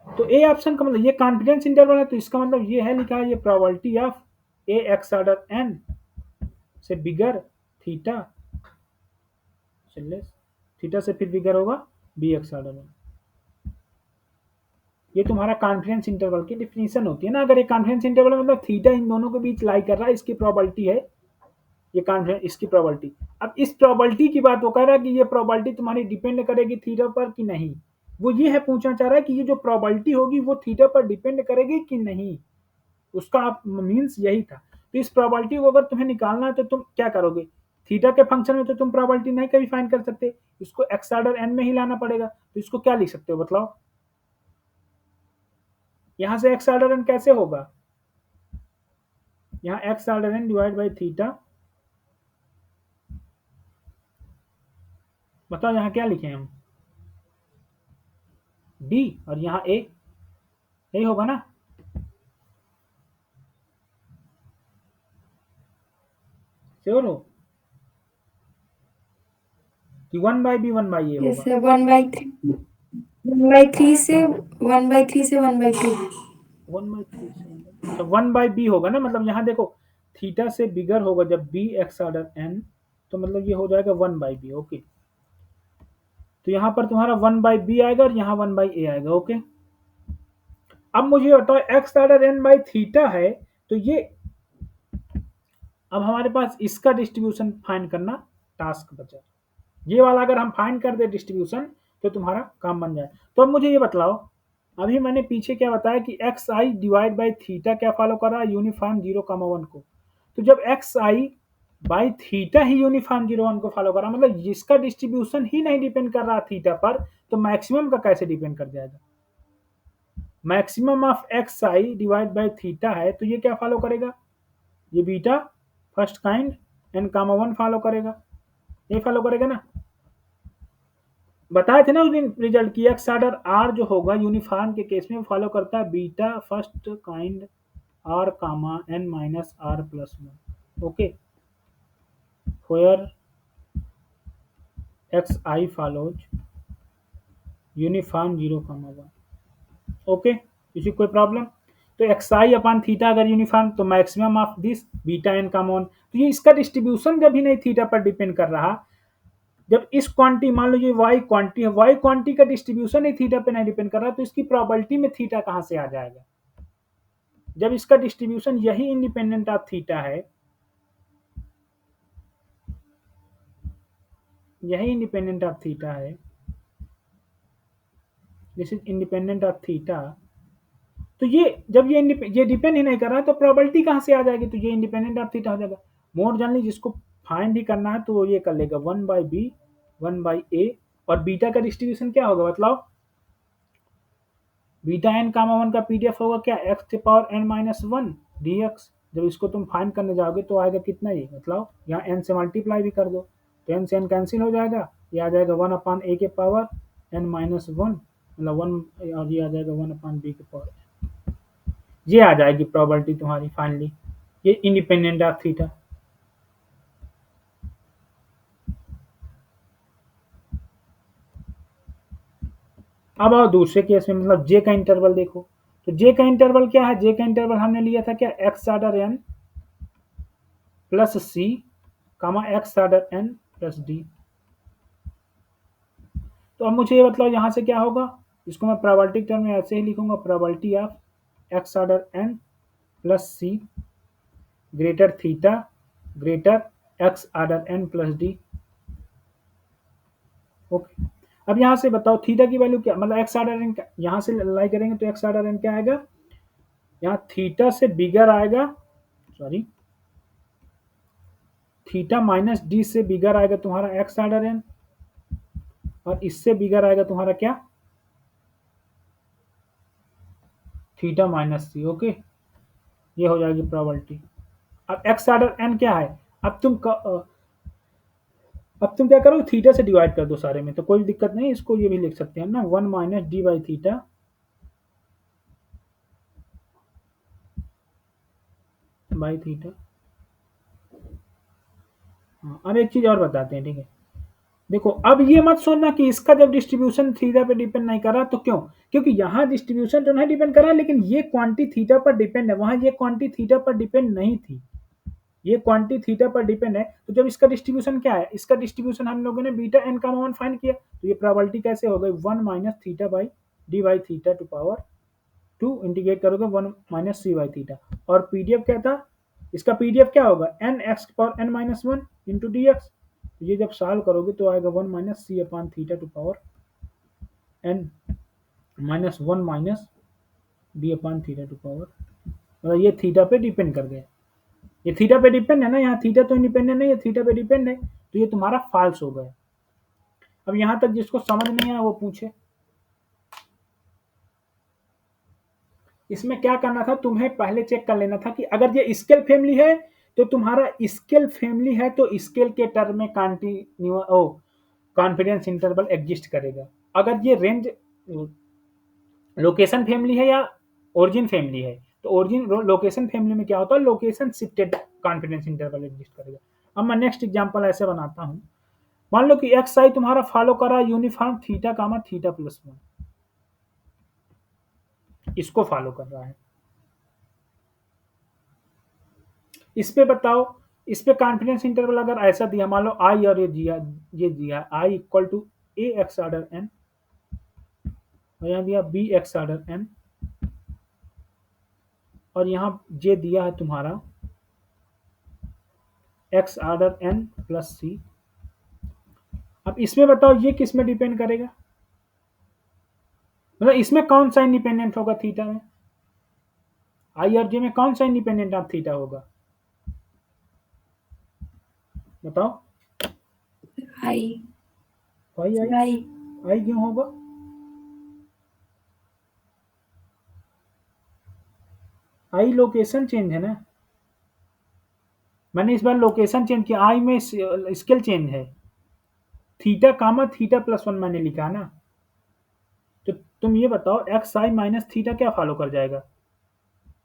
तो ए ऑप्शन का मतलब ये कॉन्फिडेंस इंटरवल है, तो इसका मतलब ये है लिखा है, ये probability of a x order n से बिगर थीटा से लेस, थीटा से फिर बिगर होगा बी एक्स ऑर्डर एन। ये तुम्हारा कॉन्फिडेंस इंटरवल की डिफिनीशन होती है ना। अगर एक कॉन्फिडेंस इंटरवल मतलब थीटा इन दोनों के बीच लाई कर रहा है, इसकी प्रोबेबिलिटी है, ये कॉन्फिडेंस, इसकी प्रोबेबिलिटी। अब इस प्रोबेबिलिटी की बात वो कह रहा है कि ये प्रोबेबिलिटी तुम्हारी डिपेंड करेगी थीटा पर कि नहीं। वो ये है पूछना चाह रहा है कि ये जो प्रोबेबिलिटी होगी वो थीटा पर डिपेंड करेगी कि नहीं, उसका आप मीन्स यही था। तो इस प्रोबेबिलिटी को अगर तुम्हें निकालना है तो तुम क्या करोगे, थीटा के फंक्शन में तो तुम प्रोबेबिलिटी नहीं कभी फाइंड कर सकते, इसको एक्स ऑर्डर एन में ही लाना पड़ेगा। तो इसको क्या लिख सकते हो बताओ, यहां से एक्स ऑर्डर एन कैसे होगा, यहाँ x order n divide by theta, बताओ यहाँ क्या लिखे हम, डी और यहाँ ए, यही होगा ना। श्योर हो कि 1/b 1/a होगा, जैसे 1/3, 1/3 से 1/3 से 1/2, 1/3 से, तो 1/b होगा ना। मतलब यहाँ देखो थीटा से बिगर होगा जब b एक्स ऑर्डर n, तो मतलब ये हो जाएगा 1/b, ओके। तो यहाँ पर तुम्हारा 1/b आएगा और यहाँ 1/a आएगा, ओके। अब मुझे बताओ x order n by theta है, तो ये अब हमारे पास इसका डिस्ट्रीब्यूशन फाइंड करना टास्क बचा। ये वाला अगर हम फाइंड कर दे डिस्ट्रीब्यूशन तो तुम्हारा काम बन जाए। तो अब मुझे ये बतलाओ, अभी मैंने पीछे क्या बताया कि x I divide by theta क्या फॉलो कर रहा है, यूनिफॉर्म 0, 1 को। तो जब x I by theta he uniform 0 1 को फॉलो कर रहा, मतलब जिसका डिस्ट्रीब्यूशन ही नहीं डिपेंड कर रहा थीटा पर, तो मैक्सिमम का कैसे डिपेंड कर जाएगा? Maximum of x I divide by theta है, तो ये क्या फॉलो करेगा? ये बीटा फर्स्ट काइंड एन कामा 1 फॉलो करेगा, ये फॉलो करेगा ना। बताए थे ना उस दिन रिजल्ट की एक्स ऑर्डर आर जो होगा यूनिफॉर्म के केस में फॉलो करता है beta first kind r comma n minus r plus 1, okay, where xi follows uniform 0,1, okay, किसी कोई प्रॉब्लम? तो xi अपॉन थीटा अगर यूनिफॉर्म, तो maximum of this beta n का मान, तो ये इसका डिस्ट्रीब्यूशन जब भी नहीं थीटा पर डिपेंड कर रहा, जब इस क्वांटिटी मान लो ये y क्वांटिटी है, y क्वांटिटी का डिस्ट्रीब्यूशन ही थीटा पे नहीं डिपेंड कर रहा, तो इसकी प्रोबेबिलिटी में थीटा कहां से आ जाएगा? जब इसका डिस्ट्रीब्यूशन यही इंडिपेंडेंट ऑफ थीटा है, यही इंडिपेंडेंट ऑफ थीटा है, this is independent of theta, तो ये जब ये डिपेंड ही नहीं कर रहा, तो प्रोबेबिलिटी कहां से आ जाएगी? तो ये इंडिपेंडेंट ऑफ थीटा हो जाएगा। मोर जनरली जिसको फाइंड ही करना है तो वो ये कर लेगा 1/b 1/a, और बीटा का डिस्ट्रीब्यूशन क्या होगा बताओ? बीटा एन कामा 1 का पीडीएफ होगा क्या? X to power n minus 1 dx। जब इसको तुम फाइंड करने जाओगे तो आएगा कितना? ये मतलब यहाँ एन से मल्टीप्लाई भी कर दो, तो एन से एन कैंसिल हो जाएगा, ये आ जाएगा 1/a के पावर एन माइनस 1, मतलब 1, और ये आ जाएगा 1/b के पावर, ये आ जाएगी प्रोबेबिलिटी तुम्हारी फाइनली, ये इंडिपेंडेंट ऑफ थीटा। अब आओ दूसरे केस में, मतलब जे का इंटरवल देखो, तो जे का इंटरवल क्या है? जे का इंटरवल हमने लिया था क्या? X order n plus c comma x order n plus d. तो अब मुझे ये मतलब यहाँ से क्या होगा, इसको मैं प्रोबेबिलिटी टर्म में ऐसे ही लिखूंगा, probability of x order n plus c greater theta greater x order n plus d, okay. अब यहाँ से बताओ थीटा की वैल्यू क्या, मतलब एक्स ऑर्डर एन, यहाँ से लाई करेंगे तो एक्स ऑर्डर एन क्या आएगा? यहाँ थीटा से बिगर आएगा, सॉरी, थीटा माइनस डी से बिगर आएगा तुम्हारा एक्स ऑर्डर एन, और इससे बिगर आएगा तुम्हारा क्या? थीटा माइनस सी, ओके, ये हो जाएगी प्रोबेबिलिटी। अब एक्स ऑर्डर एन क्या है? अब तुम क्या करो, थीटा से डिवाइड कर दो सारे में, तो कोई दिक्कत नहीं, इसको ये भी लिख सकते हैं ना, 1 minus D by theta by theta. हाँ, अब एक चीज और बताते हैं, ठीक है, देखो अब ये मत सोचना कि इसका जब डिस्ट्रीब्यूशन थीटा पे डिपेंड नहीं कर रहा, तो क्यों? क्योंकि यहाँ डिस्ट्रीब्यूशन तो नहीं डिपेंड कर रहा, लेकिन ये क्वांटिटी थीटा पर डिपेंड है, वहां ये क्वांटिटी थीटा पर डिपेंड नहीं थी, ये क्वांटिटी थीटा पर डिपेंड है। तो जब इसका डिस्ट्रीब्यूशन क्या है, इसका डिस्ट्रीब्यूशन हम लोगों ने बीटा एन का मान फाइंड किया, तो ये प्रोबेबिलिटी कैसे हो गई? 1 minus theta by d by theta to power 2, integrate करोगे 1 माइनस सी बाई थीटा, और पीडीएफ क्या था इसका? पीडीएफ क्या होगा? N x power n minus 1 into d x. तो ये जब सॉल्व करोगे तो आएगा 1 minus c upon theta to power n minus 1 minus d upon theta to power, मतलब ये थीटा पे डिपेंड कर गया, ये थीटा पे डिपेंड है ना, यहाँ थीटा तो इंडिपेंडेंट नहीं है, थीटा पे डिपेंड है, तो ये तुम्हारा फॉल्स हो गया। अब यहाँ तक जिसको समझ नहीं आया वो पूछे। इसमें क्या करना था, तुम्हें पहले चेक कर लेना था कि अगर ये स्केल फैमिली है, तो तुम्हारा स्केल फैमिली है तो स्केल के टर्म में कॉन्फिडेंस इंटरवल एग्जिस्ट करेगा। अगर ये रेंज लोकेशन फैमिली है या ओरिजिन फैमिली है, तो ओरिजिन लोकेशन फैमिली में क्या होता है? Location shifted confidence interval exist करेगा। अब मैं नेक्स्ट एग्जांपल ऐसे बनाता हूं, मान लो कि एक्स आई तुम्हारा फॉलो कर रहा है uniform theta comma theta plus 1, इसको फॉलो कर रहा है। इस पे बताओ, इस पे कॉन्फिडेंस इंटरवल अगर ऐसा दिया, मान लो आई और ये दिया I equal to a x order n, और यहाँ दिया बी एक्स ऑर्डर एन, और यहाँ जे दिया है तुम्हारा एक्स ऑर्डर एन प्लस सी। अब इसमें बताओ ये किस में डिपेंड करेगा, मतलब इसमें कौन सा इंडिपेंडेंट होगा थीटा में? आई और जे में कौन सा इंडिपेंडेंट ऑफ थीटा होगा? बताओ। आई आई आई आई आई क्यों होगा? आई लोकेशन चेंज है ना, मैंने इस बार लोकेशन चेंज किया, आई में स्केल चेंज है। Theta comma theta plus one मैंने लिखा है ना, तो तुम ये बताओ एक्स आई माइनस थीटा क्या फॉलो कर जाएगा?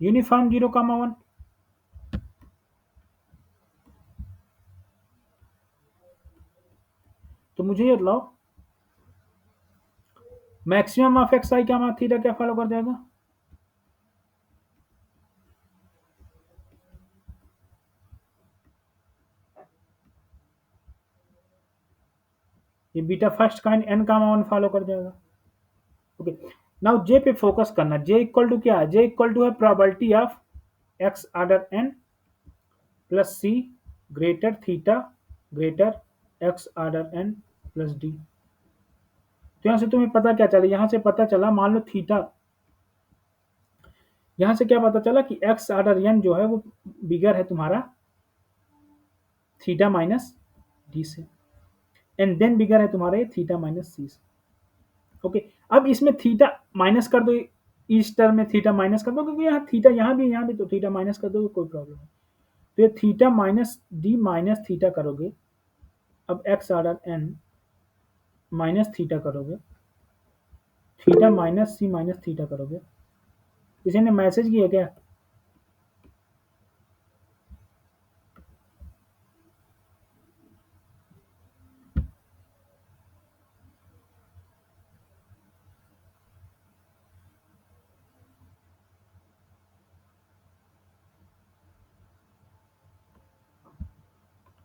यूनिफॉर्म 0, 1। तो मुझे ये बताओ maximum of x i comma theta क्या फॉलो कर जाएगा? ये beta first kind n comma one follow कर जाएगा। ओके, नाउ जे पे फोकस करना। जे इक्वल टू क्या है? जे इक्वल टू है probability of x order n plus c greater theta greater x order n plus d. तो यहां से तुम्हें पता क्या चला? यहां से पता चला, मान लो थीटा, यहां से क्या पता चला कि एक्स ऑर्डर एन जो है वो बिगर है तुम्हारा थीटा माइनस डी से, एंड देन बिगर है तुम्हारा ये थीटा माइनस सी से। ओके, अब इसमें थीटा माइनस कर दो, इस टर्म में थीटा माइनस कर दो, क्योंकि यहाँ थीटा यहाँ भी तो थीटा माइनस कर दो, कोई प्रॉब्लम नहीं। तो ये theta minus d minus theta करोगे, अब x order n minus theta करोगे, theta minus c minus theta करोगे। किसी ने मैसेज किया क्या?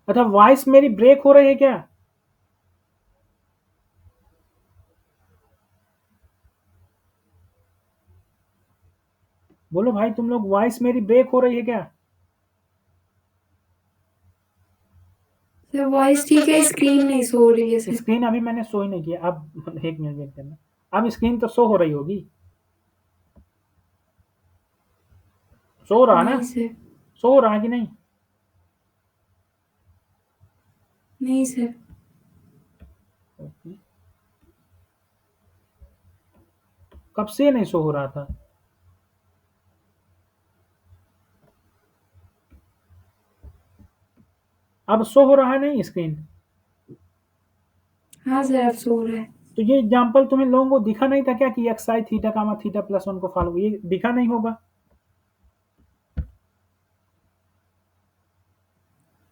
अच्छा, वॉइस मेरी ब्रेक हो रही है क्या? बोलो भाई, तुम लोग वॉइस मेरी ब्रेक हो रही है क्या? सर वॉइस ठीक है, स्क्रीन नहीं सो रही है सर। स्क्रीन अभी मैंने शो ही नहीं किया, अब एक मिनट वेट करना। अब स्क्रीन तो शो हो रही होगी, शो हो रहा ना? नहीं सर, शो हो रहा है कि नहीं? नहीं सर। ओके, कब से नहीं शो हो रहा था? अब शो हो रहा है नहीं स्क्रीन? हाँ सर, अब सो रहा है। तो ये एग्जांपल तुम्हें लोगों को दिखा नहीं था क्या कि एक्स आई theta comma theta plus one को फॉलो, ये दिखा नहीं होगा?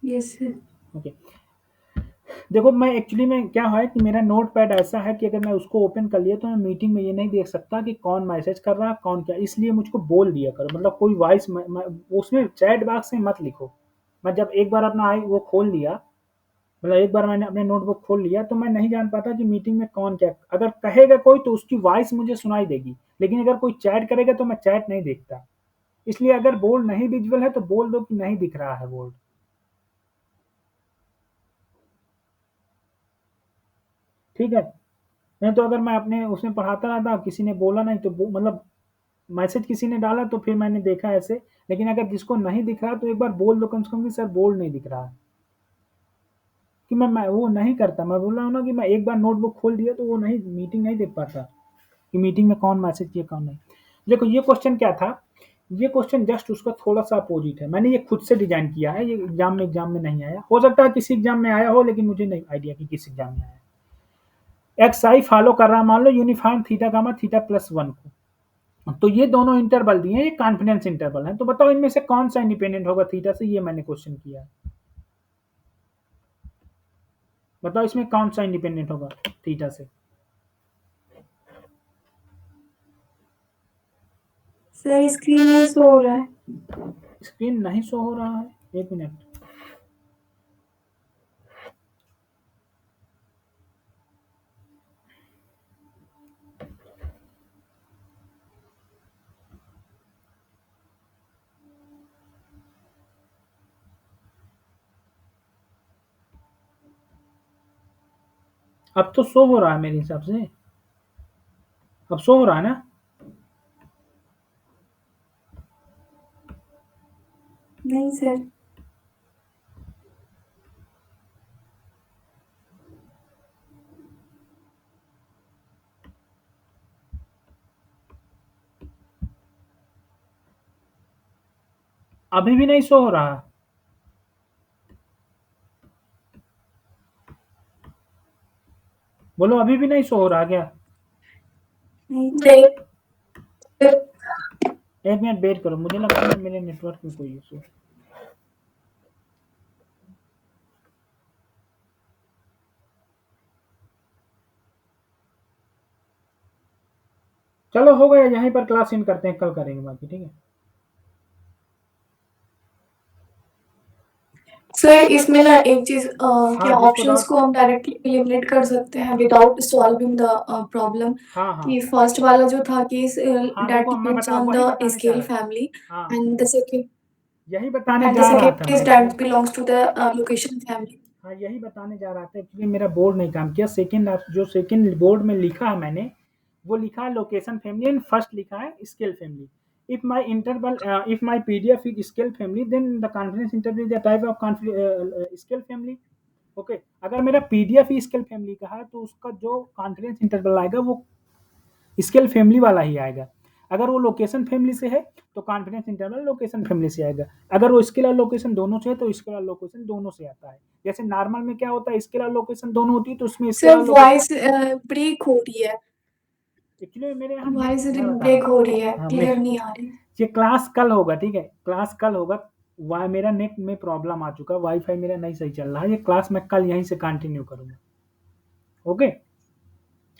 Yes sir. ओके, देखो मैं एक्चुअली में क्या है कि मेरा नोट पैड ऐसा है कि अगर मैं उसको ओपन कर लिया तो मैं मीटिंग में ये नहीं देख सकता कि कौन मैसेज कर रहा है कौन क्या, इसलिए मुझको बोल दिया करो, मतलब कोई वॉइस उसमें चैट बॉक्स में मत लिखो। मैं जब एक बार अपना आई वो खोल लिया, मतलब एक बार मैंने अपने नोटबुक खोल लिया, तो मैं नहीं जान पाता कि मीटिंग में कौन क्या, अगर कहेगा कोई तो उसकी वॉइस मुझे सुनाई देगी, लेकिन अगर कोई चैट करेगा तो मैं चैट नहीं देखता। इसलिए अगर बोर्ड नहीं विजुअल है तो बोल दो कि नहीं दिख रहा है बोर्ड, ठीक है? नहीं तो अगर मैं अपने उसमें पढ़ाता रहता, किसी ने बोला नहीं तो मतलब मैसेज किसी ने डाला तो फिर मैंने देखा ऐसे, लेकिन अगर जिसको नहीं दिख रहा तो एक बार बोल दो कम से कम कि सर बोर्ड नहीं दिख रहा है, कि मैं वो नहीं करता। मैं बोल रहा हूँ ना कि मैं एक बार नोटबुक खोल दिया तो वो नहीं, मीटिंग नहीं देख पाता कि मीटिंग में कौन मैसेज किया कौन नहीं। देखो ये क्वेश्चन क्या था, ये क्वेश्चन जस्ट उसका थोड़ा सा अपोजिट है, मैंने ये खुद से डिजाइन किया है, ये एग्जाम में नहीं आया, हो सकता है किसी एग्जाम में आया हो, लेकिन मुझे नहीं आइडिया कि किस एग्जाम में आया। एक्स आई फॉलो कर रहा है मान लो uniform theta gamma theta plus one को, तो ये दोनों इंटरवल दिए हैं, ये कॉन्फिडेंस इंटरवल है, तो बताओ इनमें से कौन सा इंडिपेंडेंट होगा थीटा से, ये मैंने क्वेश्चन किया है। बताओ इसमें कौन सा इंडिपेंडेंट होगा थीटा से? सर स्क्रीन नहीं सो रहा है। स्क्रीन नहीं शो हो रहा है, एक मिनट। अब तो शो हो रहा है मेरे हिसाब से, अब शो हो रहा है ना? नहीं सर। अभी भी नहीं शो हो रहा? बोलो, अभी भी नहीं शो हो रहा क्या? नहीं। एक मिनट वेट करो, मुझे लगता है मेरे नेटवर्क में कोई इशू है। चलो हो गया, यहीं पर क्लास इन करते हैं, कल करेंगे बाकी, ठीक है? सर इसमें ना एक चीज क्या जिसको ऑप्शंस डाउट, को हम डायरेक्टली एलिमिनेट कर सकते हैं विदाउट सॉल्विंग द प्रॉब्लम। हाँ हाँ कि फर्स्ट वाला जो था कि हाँ, दैट देखो मैं डिपेंड्स बता ऑन वही द बताने चाह स्केल रहा था। फैमिली हाँ, एंड द सेकंड यही बताने एंड द जा रहा था सेकंड मैं is that belongs to the location family. हाँ, यही बताने जा रहा था। एक्चुअली मेरा बोर्ड नहीं काम किया। सेकंड जो सेकंड बोर्ड में लिखा है मैंने, वो लिखा है लोकेशन फैमिली, एंड फर्स्ट लिखा है scale family. If my interval if my PDF is scale family, then the confidence interval is the type of scale family. Okay, अगर मेरा पीडीएफ ही स्केल फैमिली का है, तो उसका जो कॉन्फिडेंस इंटरवल आएगा वो स्केल फैमिली वाला ही आएगा। अगर वो लोकेशन फैमिली से है, तो कॉन्फिडेंस इंटरवल लोकेशन फैमिली से आएगा। अगर वो स्केल और लोकेशन दोनों से है, तो स्केल और लोकेशन दोनों से आता है। जैसे नॉर्मल में क्या होता है, स्केल और लोकेशन दोनों होती है, तो उसमें स्केल सर और लोकेशन। वॉइस ब्रेक हो रही है, एक्चुअली मेरे यहाँ वॉइस मैं बता रहा ब्रेक हूँ। हो रही है, हाँ, क्लियर नहीं आ रही। ये क्लास कल होगा, ठीक है? क्लास कल होगा। मेरा नेट में प्रॉब्लम आ चुका है, वाईफाई मेरा नहीं सही चल रहा है। ये क्लास मैं कल यहीं से कंटिन्यू करूंगा। ओके,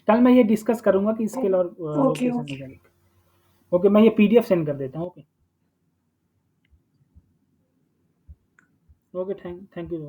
कल मैं ये डिस्कस करूंगा कि स्केल और ओके लोकेशन में ओके। क्या लिखा है। ओके, मैं ये पीडीएफ सेंड कर देता हूँ। Okay okay, thank you.